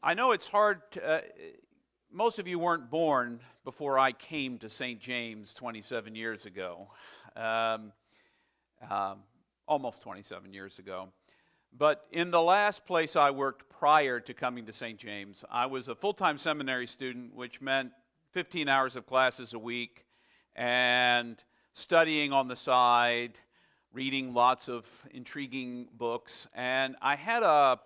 I know it's hard. Most of you weren't born before I came to St. James 27 years ago, almost 27 years ago. But in the last place I worked prior to coming to St. James, I was a full-time seminary student, which meant 15 hours of classes a week and studying on the side, reading lots of intriguing books. And I had a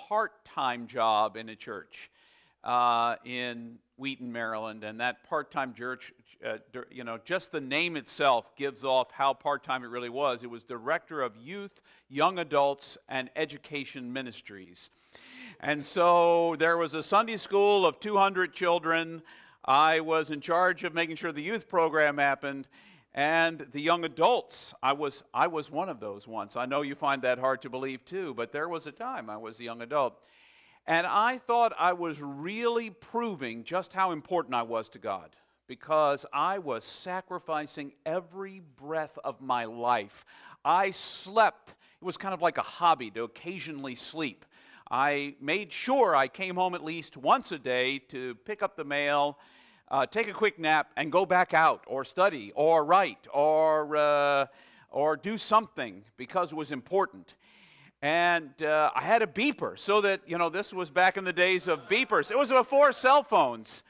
part-time job in a church in Wheaton, Maryland. And that part-time church, just the name itself gives off how part-time it really was. It was Director of Youth, Young Adults, and Education Ministries. And so there was a Sunday school of 200 children. I was in charge of making sure the youth program happened. And the young adults, I was one of those once. I know you find that hard to believe too, but there was a time I was a young adult. And I thought I was really proving just how important I was to God, because I was sacrificing every breath of my life. I slept. It was kind of like a hobby to occasionally sleep. I made sure I came home at least once a day to pick up the mail, take a quick nap, and go back out or study or write or do something because it was important. And I had a beeper so that, this was back in the days of beepers. It was before cell phones.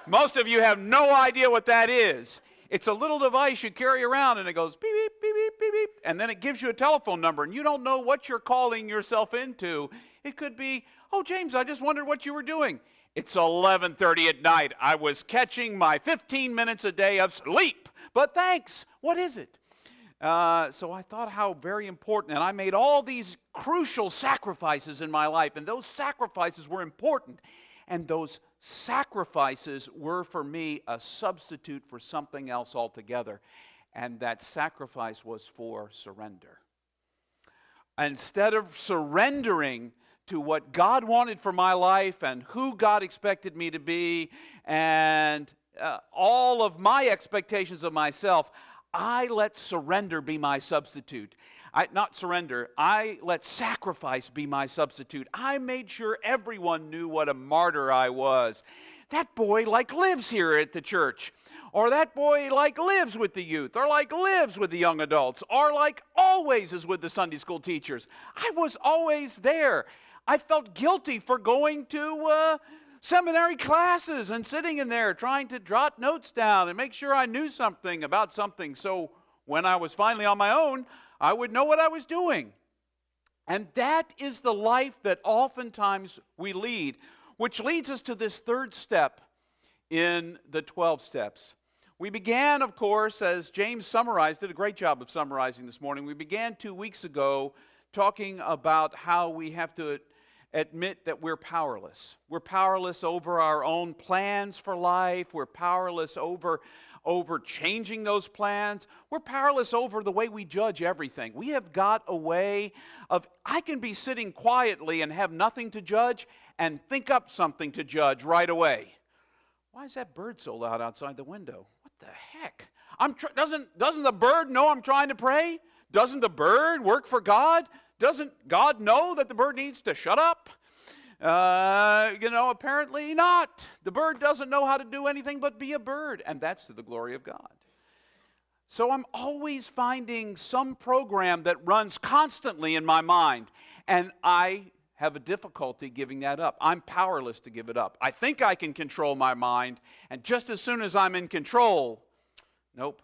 Most of you have no idea what that is. It's a little device you carry around, and it goes beep, beep, beep, beep, beep, beep, and then it gives you a telephone number, and you don't know what you're calling yourself into. It could be, "Oh, James, I just wondered what you were doing." It's 11:30 at night. I was catching my 15 minutes a day of sleep, but thanks. What is it? So I thought how very important, and I made all these crucial sacrifices in my life, and those sacrifices were important, and those sacrifices were for me a substitute for something else altogether, and that sacrifice was for surrender. Instead of surrendering to what God wanted for my life and who God expected me to be and all of my expectations of myself, I let surrender be my substitute. I let sacrifice be my substitute. I made sure everyone knew what a martyr I was. That boy lives here at the church. Or that boy lives with the youth. Or lives with the young adults. Or always is with the Sunday school teachers. I was always there. I felt guilty for going to seminary classes and sitting in there trying to jot notes down and make sure I knew something about something. So when I was finally on my own, I would know what I was doing. And that is the life that oftentimes we lead, which leads us to this third step in the 12 steps. We began, of course, as James summarized, did a great job of summarizing this morning. We began 2 weeks ago talking about how we have to admit that we're powerless. We're powerless over our own plans for life. We're powerless over changing those plans. We're powerless over the way we judge everything. We have got a way of, I can be sitting quietly and have nothing to judge and think up something to judge right away. Why is that bird so loud outside the window? What the heck? Doesn't the bird know I'm trying to pray? Doesn't the bird work for God? Doesn't God know that the bird needs to shut up? Apparently not. The bird doesn't know how to do anything but be a bird, and that's to the glory of God. So I'm always finding some program that runs constantly in my mind, and I have a difficulty giving that up. I'm powerless to give it up. I think I can control my mind, and just as soon as I'm in control, nope.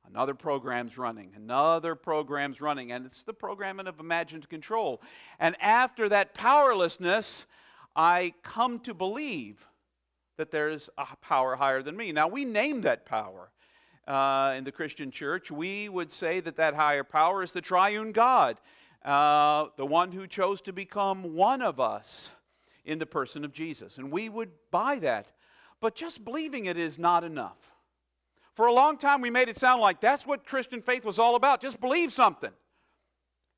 Another program's running, and it's the program of imagined control. And after that powerlessness, I come to believe that there's a power higher than me. Now, we name that power in the Christian church. We would say that higher power is the triune God, the one who chose to become one of us in the person of Jesus. And we would buy that. But just believing it is not enough. For a long time, we made it sound like that's what Christian faith was all about. Just believe something.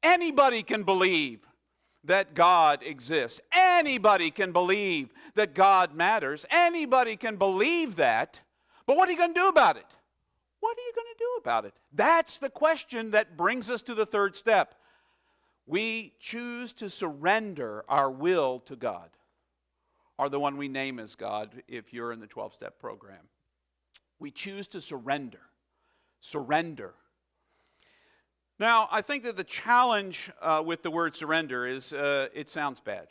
Anybody can believe that God exists. Anybody can believe that God matters. Anybody can believe that. But what are you going to do about it? What are you going to do about it? That's the question that brings us to the third step. We choose to surrender our will to God. are the one we name as God if you're in the 12-step program. We choose to surrender. Surrender. Now, I think that the challenge with the word surrender is it sounds bad.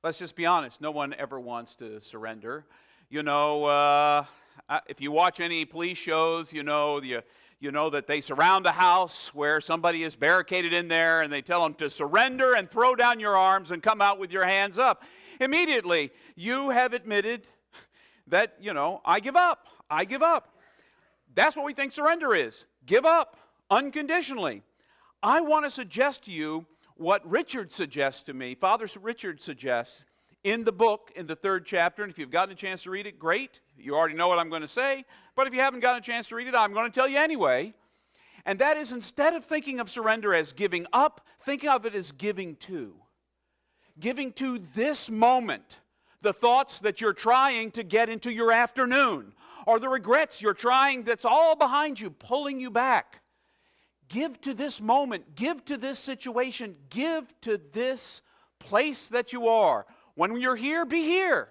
Let's just be honest. No one ever wants to surrender. You know, if you watch any police shows, you know that they surround a house where somebody is barricaded in there and they tell them to surrender and throw down your arms and come out with your hands up. Immediately, you have admitted that, I give up. I give up. That's what we think surrender is. Give up unconditionally. I want to suggest to you what Richard suggests to me, Father Richard suggests in the book, in the 3rd chapter, and if you've gotten a chance to read it, great. You already know what I'm going to say, but if you haven't gotten a chance to read it, I'm going to tell you anyway. And that is, instead of thinking of surrender as giving up, think of it as giving to. Giving to this moment, the thoughts that you're trying to get into your afternoon, or the regrets you're trying that's all behind you, pulling you back. Give to this moment, give to this situation, give to this place that you are. When you're here, be here.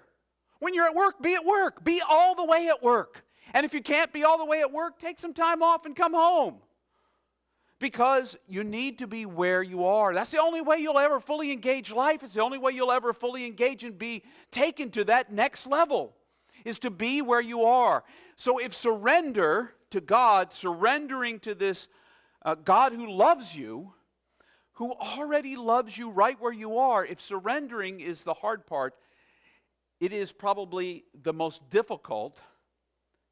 When you're at work, be at work. Be all the way at work. And if you can't be all the way at work, take some time off and come home. Because you need to be where you are. That's the only way you'll ever fully engage life. It's the only way you'll ever fully engage and be taken to that next level, is to be where you are. So if surrender to God, surrendering to this God who loves you, who already loves you right where you are, if surrendering is the hard part, it is probably the most difficult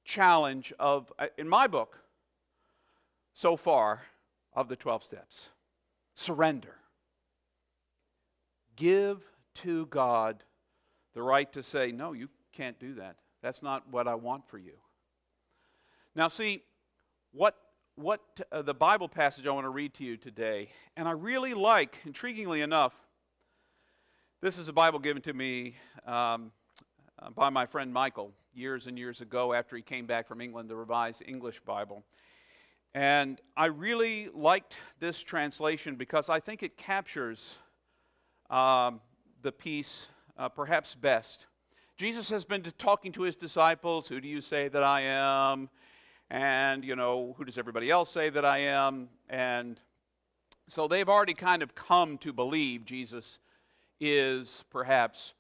challenge of, in my book, so far, of the 12 steps. Surrender. Give to God the right to say, no, you can't do that. That's not what I want for you. Now see, what the Bible passage I want to read to you today, and I really like, intriguingly enough, this is a Bible given to me by my friend Michael years and years ago after he came back from England, the Revised English Bible. And I really liked this translation because I think it captures the piece perhaps best. Jesus has been talking to his disciples, who do you say that I am? And, who does everybody else say that I am? And so they've already kind of come to believe Jesus is perhaps,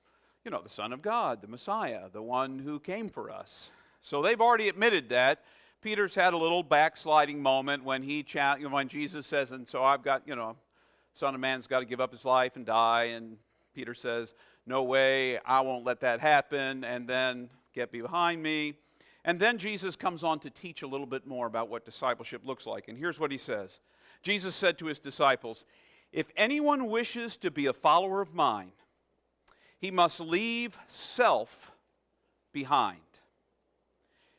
the Son of God, the Messiah, the one who came for us. So they've already admitted that. Peter's had a little backsliding moment when when Jesus says, and so I've got, Son of Man's got to give up his life and die. And Peter says, no way, I won't let that happen. And then, get behind me. And then Jesus comes on to teach a little bit more about what discipleship looks like. And here's what he says. Jesus said to his disciples, if anyone wishes to be a follower of mine, he must leave self behind.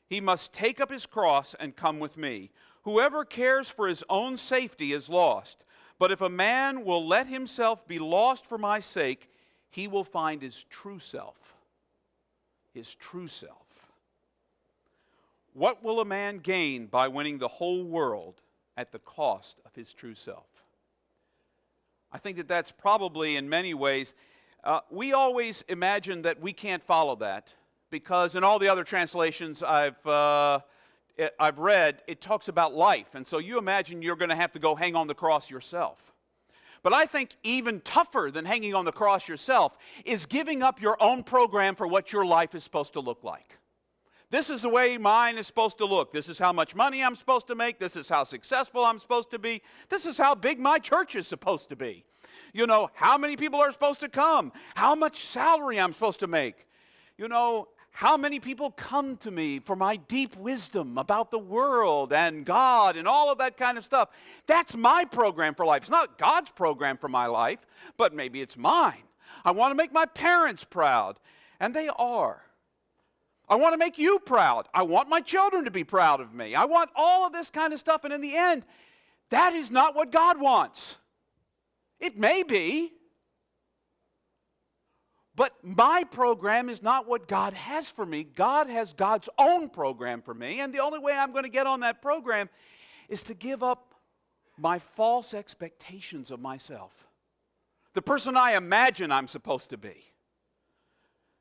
He must take up his cross and come with me. Whoever cares for his own safety is lost. But if a man will let himself be lost for my sake, he will find his true self. His true self. What will a man gain by winning the whole world at the cost of his true self? I think that that's probably in many ways, we always imagine that we can't follow that because in all the other translations I've read, it talks about life. And so you imagine you're going to have to go hang on the cross yourself. But I think even tougher than hanging on the cross yourself is giving up your own program for what your life is supposed to look like. This is the way mine is supposed to look. This is how much money I'm supposed to make. This is how successful I'm supposed to be. This is how big my church is supposed to be. How many people are supposed to come. How much salary I'm supposed to make. How many people come to me for my deep wisdom about the world and God and all of that kind of stuff. That's my program for life. It's not God's program for my life, but maybe it's mine. I want to make my parents proud, and they are. I want to make you proud. I want my children to be proud of me. I want all of this kind of stuff, and in the end, that is not what God wants. It may be. But my program is not what God has for me. God has God's own program for me. And the only way I'm going to get on that program is to give up my false expectations of myself. The person I imagine I'm supposed to be.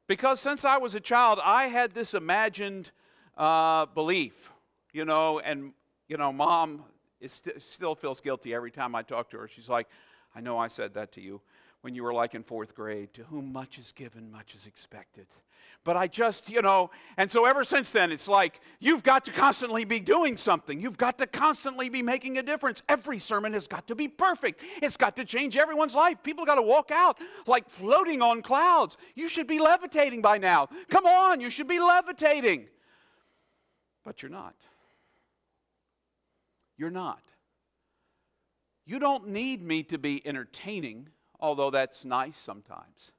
Because since I was a child, I had this imagined belief, Mom still feels guilty every time I talk to her. She's like, I know I said that to you when you were like in 4th grade. To whom much is given, much is expected. But I just, and so ever since then, it's like, you've got to constantly be doing something. You've got to constantly be making a difference. Every sermon has got to be perfect. It's got to change everyone's life. People got to walk out like floating on clouds. You should be levitating by now. Come on, you should be levitating. But you're not. You're not. You don't need me to be entertaining, although that's nice sometimes.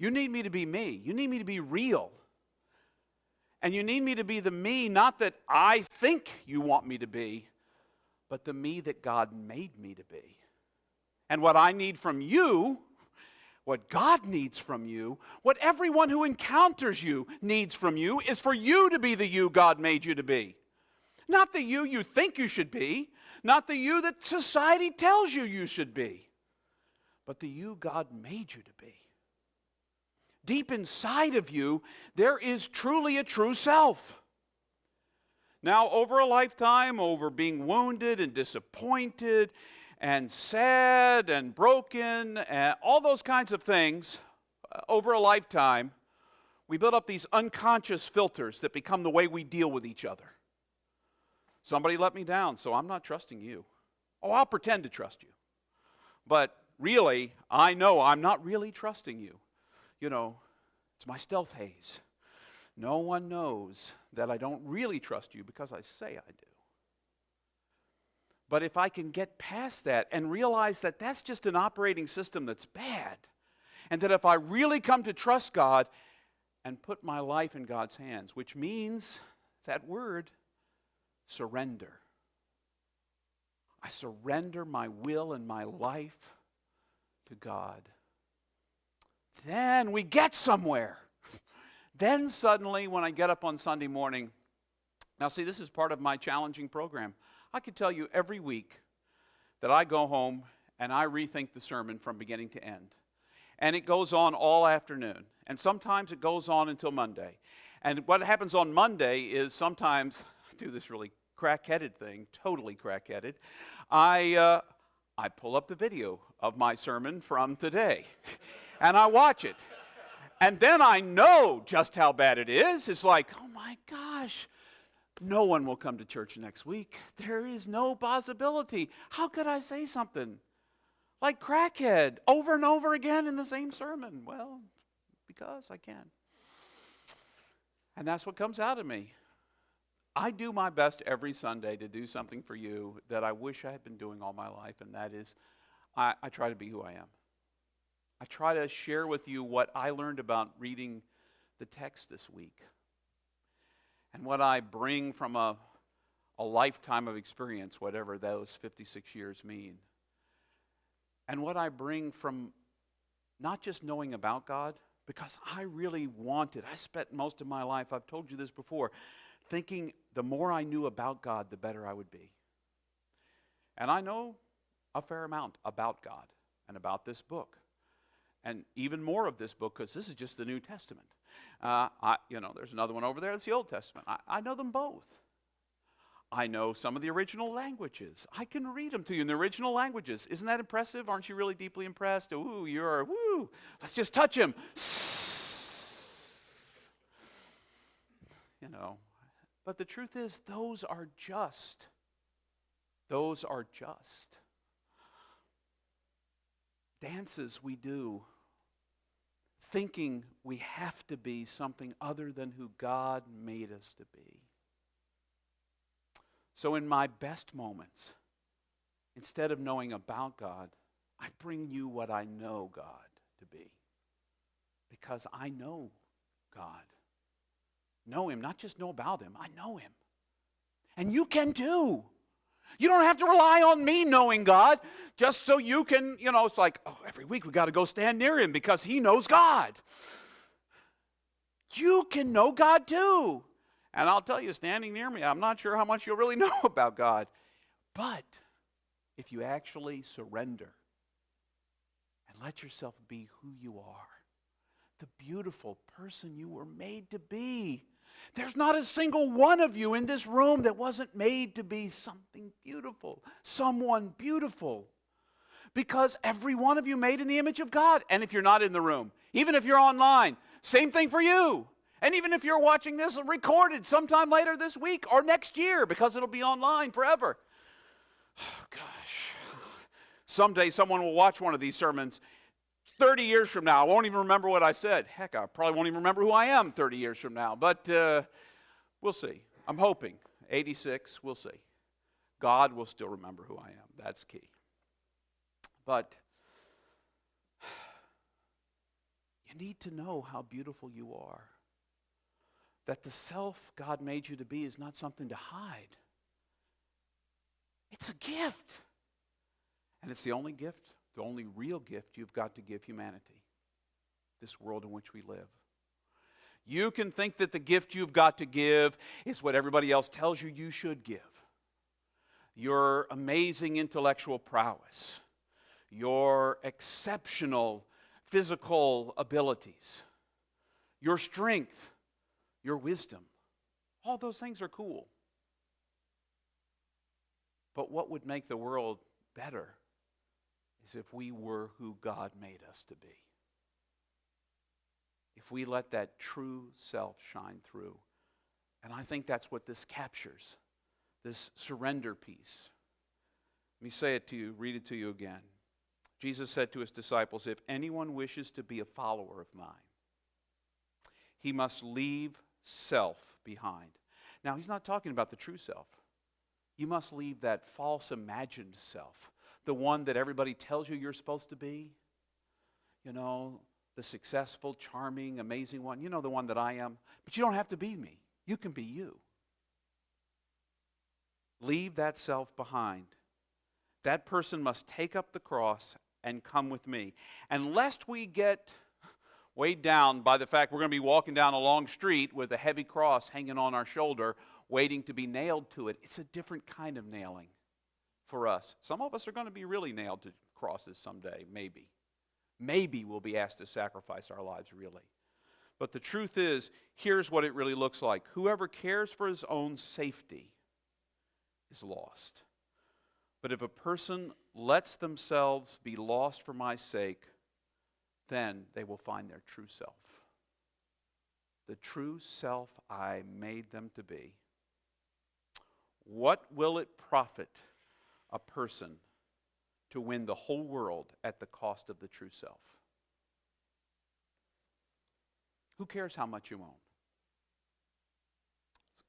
You need me to be me. You need me to be real. And you need me to be the me, not that I think you want me to be, but the me that God made me to be. And what I need from you, what God needs from you, what everyone who encounters you needs from you, is for you to be the you God made you to be. Not the you think you should be, not the you that society tells you should be, but the you God made you to be. Deep inside of you, there is truly a true self. Now, over a lifetime, over being wounded and disappointed and sad and broken and all those kinds of things, over a lifetime, we build up these unconscious filters that become the way we deal with each other. Somebody let me down, so I'm not trusting you. Oh, I'll pretend to trust you. But really, I know I'm not really trusting you. It's my stealth haze. No one knows that I don't really trust you because I say I do. But if I can get past that and realize that that's just an operating system that's bad, and that if I really come to trust God and put my life in God's hands, which means that word, surrender. I surrender my will and my life to God. Then we get somewhere. Then suddenly, when I get up on Sunday morning, now see, this is part of my challenging program. I could tell you every week that I go home and I rethink the sermon from beginning to end. And it goes on all afternoon. And sometimes it goes on until Monday. And what happens on Monday is sometimes, I do this really crack-headed thing, totally crack-headed, I pull up the video of my sermon from today. And I watch it. And then I know just how bad it is. It's like, oh my gosh, no one will come to church next week. There is no possibility. How could I say something like crackhead over and over again in the same sermon? Well, because I can. And that's what comes out of me. I do my best every Sunday to do something for you that I wish I had been doing all my life, and that is I try to be who I am. I try to share with you what I learned about reading the text this week and what I bring from a lifetime of experience, whatever those 56 years mean, and what I bring from not just knowing about God, because I really wanted, I spent most of my life, I've told you this before, thinking the more I knew about God, the better I would be. And I know a fair amount about God and about this book. And even more of this book, because this is just the New Testament. There's another one over there, that's the Old Testament. I know them both. I know some of the original languages. I can read them to you in the original languages. Isn't that impressive? Aren't you really deeply impressed? Ooh, let's just touch him. But the truth is, those are just dances we do, thinking we have to be something other than who God made us to be. So in my best moments, instead of knowing about God, I bring you what I know God to be. Because I know God. Know Him, not just know about Him, I know Him. And you can too. You don't have to rely on me knowing God just so you can, it's like, every week we got to go stand near Him because He knows God. You can know God too. And I'll tell you, standing near me, I'm not sure how much you'll really know about God. But if you actually surrender and let yourself be who you are, the beautiful person you were made to be. There's not a single one of you in this room that wasn't made to be something beautiful, someone beautiful. Because every one of you made in the image of God. And if you're not in the room, even if you're online, same thing for you. And even if you're watching this recorded sometime later this week or next year, because it'll be online forever. Oh, gosh. Someday someone will watch one of these sermons 30 years from now. I won't even remember what I said. Heck, I probably won't even remember who I am 30 years from now. But we'll see. I'm hoping. 86, we'll see. God will still remember who I am. That's key. But you need to know how beautiful you are. That the self God made you to be is not something to hide. It's a gift. And it's the only gift, the only real gift you've got to give humanity, this world in which we live. You can think that the gift you've got to give is what everybody else tells you you should give. Your amazing intellectual prowess, your exceptional physical abilities, your strength, your wisdom. All those things are cool. But what would make the world better is if we were who God made us to be. If we let that true self shine through. And I think that's what this captures, this surrender piece. Let me say it to you, read it to you again. Jesus said to his disciples, if anyone wishes to be a follower of mine, he must leave self behind. Now, he's not talking about the true self. You must leave that false imagined self, the one that everybody tells you you're supposed to be. You know, the successful, charming, amazing one. You know, the one that I am. But you don't have to be me. You can be you. Leave that self behind. That person must take up the cross and come with me. And lest we get weighed down by the fact we're going to be walking down a long street with a heavy cross hanging on our shoulder, waiting to be nailed to it. It's a different kind of nailing for us. Some of us are going to be really nailed to crosses someday, maybe. Maybe we'll be asked to sacrifice our lives, really. But the truth is, here's what it really looks like. Whoever cares for his own safety is lost. But if a person lets themselves be lost for my sake, then they will find their true self. The true self I made them to be. What will it profit a person to win the whole world at the cost of the true self? Who cares how much you own?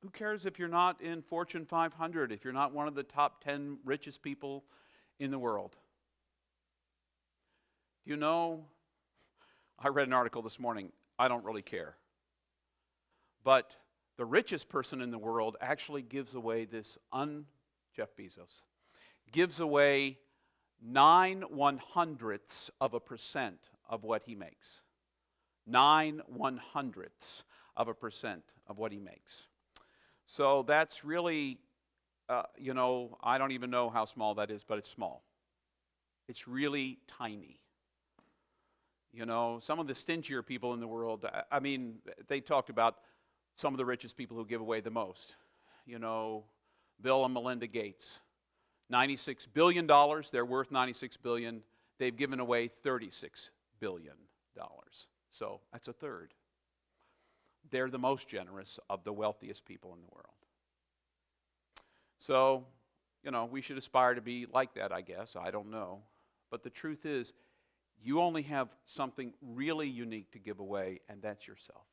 Who cares if you're not in Fortune 500, if you're not one of the top 10 richest people in the world? You know, I read an article this morning. I don't really care. But the richest person in the world actually gives away Jeff Bezos, gives away 9/100ths% of what he makes. 9/100ths of what he makes. So that's really, I don't even know how small that is, but it's small. It's really tiny. You know, some of the stingier people in the world, I mean, they talked about some of the richest people who give away the most. You know, Bill and Melinda Gates. $96 billion, they're worth $96 billion. They've given away $36 billion. So that's a third. They're the most generous of the wealthiest people in the world. So, we should aspire to be like that, I guess. I don't know. But the truth is, you only have something really unique to give away, and that's yourself.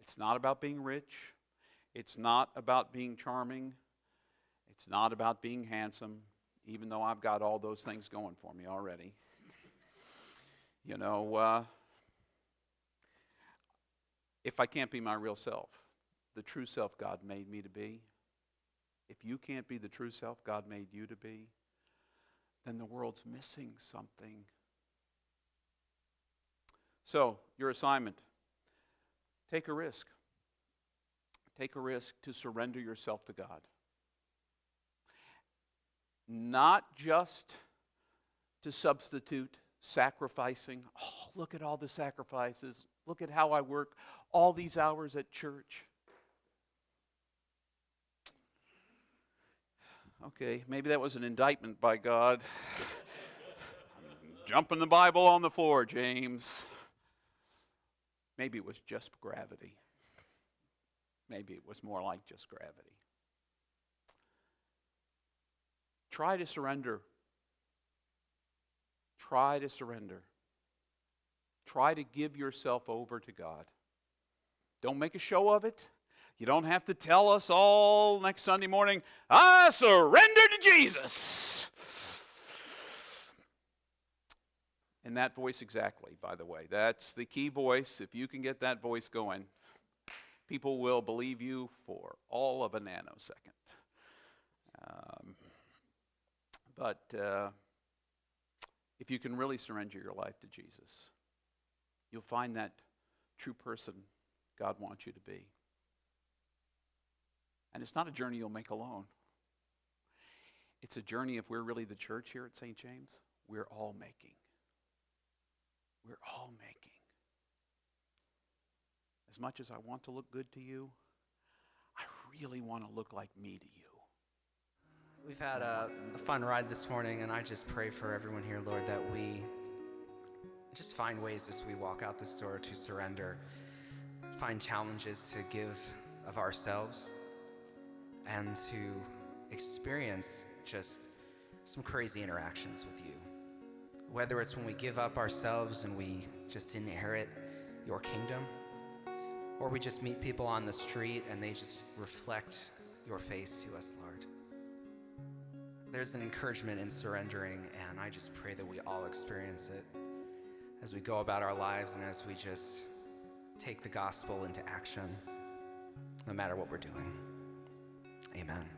It's not about being rich. It's not about being charming. It's not about being handsome, even though I've got all those things going for me already. If I can't be my real self, the true self God made me to be, if you can't be the true self God made you to be, then the world's missing something. So, your assignment, take a risk. Take a risk to surrender yourself to God. Not just to substitute sacrificing. Oh, look at all the sacrifices. Look at how I work all these hours at church. Okay, maybe that was an indictment by God. Jumping the Bible on the floor, James. Maybe it was just gravity. Maybe it was more like just gravity. Try to surrender. Try to surrender. Try to give yourself over to God. Don't make a show of it. You don't have to tell us all next Sunday morning, I surrender to Jesus. And that voice exactly, by the way. That's the key voice. If you can get that voice going, people will believe you for all of a nanosecond. But if you can really surrender your life to Jesus, you'll find that true person God wants you to be. And it's not a journey you'll make alone. It's a journey, if we're really the church here at St. James, we're all making. We're all making. As much as I want to look good to you, I really want to look like me to you. We've had a fun ride this morning, and I just pray for everyone here, Lord, that we just find ways as we walk out this door to surrender, find challenges to give of ourselves, and to experience just some crazy interactions with you. Whether it's when we give up ourselves and we just inherit your kingdom, or we just meet people on the street and they just reflect your face to us, Lord. There's an encouragement in surrendering, and I just pray that we all experience it as we go about our lives and as we just take the gospel into action, no matter what we're doing. Amen.